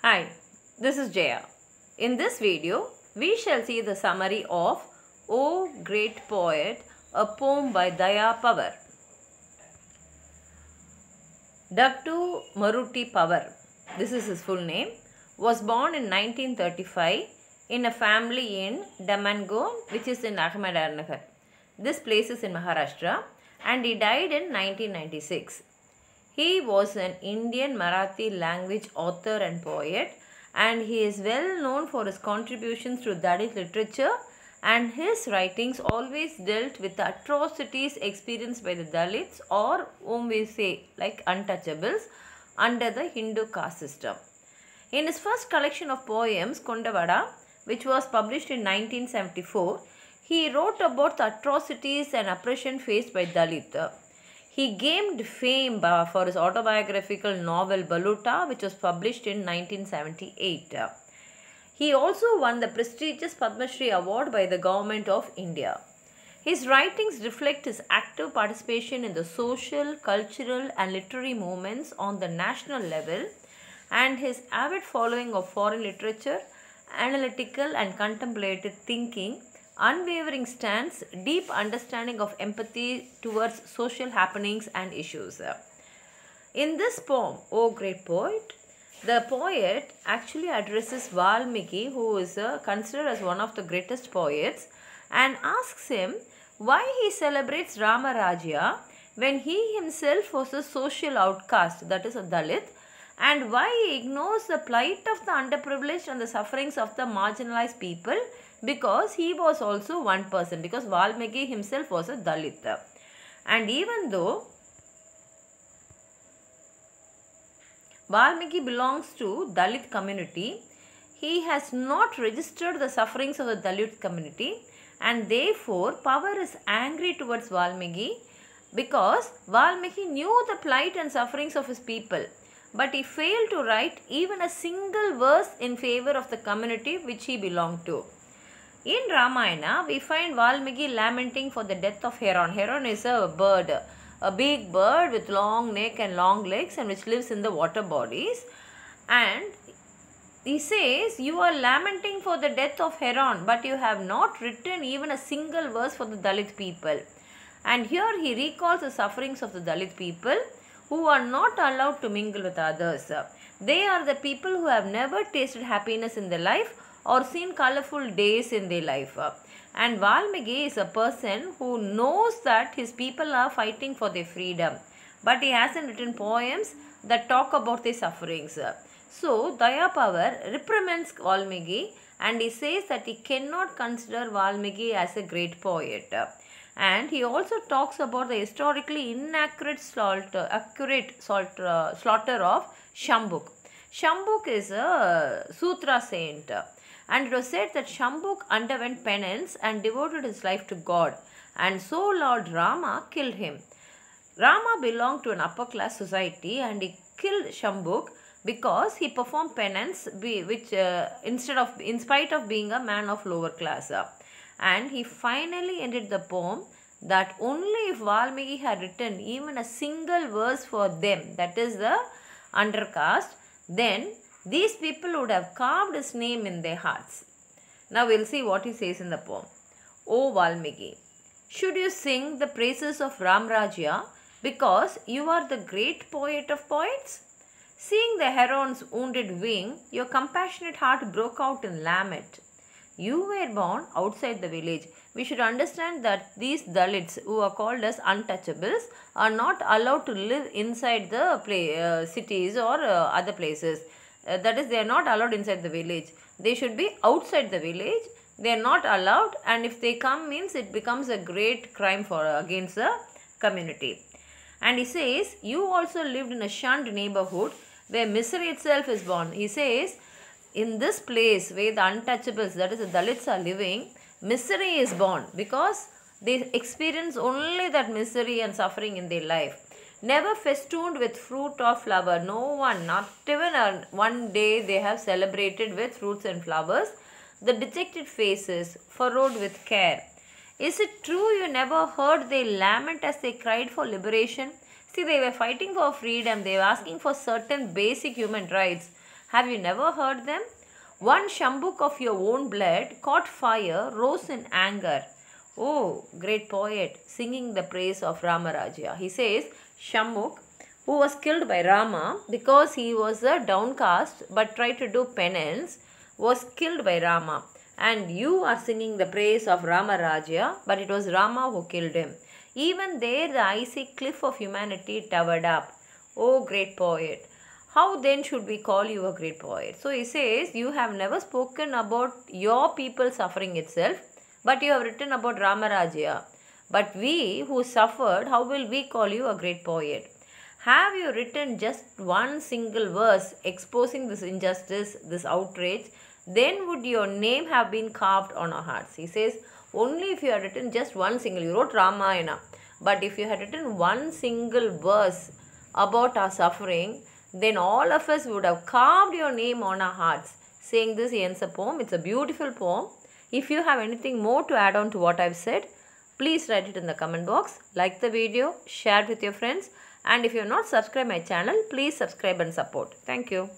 Hi, this is Jaya. In this video, we shall see the summary of O Great Poet, a poem by Bydaya Pawar. Dr. Maruti Pawar, this is his full name, was born in 1935 in a family in Damango, which is in Ahmednagar. This place is in Maharashtra, and he died in 1996. He was an Indian Marathi language author and poet, and he is well known for his contributions to Dalit literature, and his writings always dealt with the atrocities experienced by the Dalits, or whom we say like untouchables, under the Hindu caste system. In his first collection of poems, Kondavada, which was published in 1974, he wrote about the atrocities and oppression faced by Dalit. He gained fame for his autobiographical novel Baluta, which was published in 1978. He also won the prestigious Padma Shri Award by the Government of India. His writings reflect his active participation in the social, cultural and literary movements on the national level, and his avid following of foreign literature, analytical and contemplative thinking, unwavering stance, deep understanding of empathy towards social happenings and issues. In this poem, O Great Poet, the poet actually addresses Valmiki, who is considered as one of the greatest poets, and asks him why he celebrates Rama Rajya when he himself was a social outcast, that is a Dalit, and why he ignores the plight of the underprivileged and the sufferings of the marginalized people, because he was also one person, because Valmiki himself was a Dalit. And even though Valmiki belongs to Dalit community, he has not registered the sufferings of the Dalit community, and therefore Pawar is angry towards Valmiki because Valmiki knew the plight and sufferings of his people, but he failed to write even a single verse in favor of the community which he belonged to. In Ramayana, we find Valmiki lamenting for the death of Heron. Heron is a bird, a big bird with long neck and long legs, and which lives in the water bodies. And he says, you are lamenting for the death of Heron, but you have not written even a single verse for the Dalit people. And here he recalls the sufferings of the Dalit people who are not allowed to mingle with others. They are the people who have never tasted happiness in their life or seen colorful days in their life. And Valmiki is a person who knows that his people are fighting for their freedom, but he hasn't written poems that talk about their sufferings. So Bydaya Pawar reprimands Valmiki, and he says that he cannot consider Valmiki as a great poet. And he also talks about the historically inaccurate slaughter of Shambhuk. Shambhuk is a Sutra saint. And it was said that Shambhuk underwent penance and devoted his life to God, and so Lord Rama killed him. Rama belonged to an upper class society, and he killed Shambhuk because he performed penance, in spite of being a man of lower class. And he finally ended the poem that only if Valmiki had written even a single verse for them, that is the undercaste, then these people would have carved his name in their hearts. Now we'll see what he says in the poem. O Valmiki, should you sing the praises of Ram Rajya because you are the great poet of poets? Seeing the heron's wounded wing, your compassionate heart broke out in lament. You were born outside the village. We should understand that these Dalits, who are called as untouchables, are not allowed to live inside the cities or other places. That is, they are not allowed inside the village. They should be outside the village. They are not allowed, and if they come, means it becomes a great crime against the community. And he says, you also lived in a shunned neighborhood where misery itself is born. He says, in this place where the untouchables, that is the Dalits, are living, misery is born because they experience only that misery and suffering in their life. Never festooned with fruit or flower. No one, not even one day they have celebrated with fruits and flowers. The dejected faces, furrowed with care. Is it true you never heard they lament as they cried for liberation? See, they were fighting for freedom. They were asking for certain basic human rights. Have you never heard them? One Shambuk of your own blood caught fire, rose in anger. Oh, great poet, singing the praise of Ramarajya. He says, Shambuk, who was killed by Rama because he was a downcast but tried to do penance, was killed by Rama. And you are singing the praise of Ramarajya, but it was Rama who killed him. Even there the icy cliff of humanity towered up. Oh, great poet. How then should we call you a great poet? So he says, you have never spoken about your people suffering itself, but you have written about Ramarajya. But we who suffered, how will we call you a great poet? Have you written just one single verse exposing this injustice, this outrage? Then would your name have been carved on our hearts. He says, only if you had written just one single, you wrote Ramayana, but if you had written one single verse about our suffering, then all of us would have carved your name on our hearts. Saying this, he ends a poem. It's a beautiful poem. If you have anything more to add on to what I've said, please write it in the comment box. Like the video, share it with your friends, and if you have not subscribed my channel, please subscribe and support. Thank you.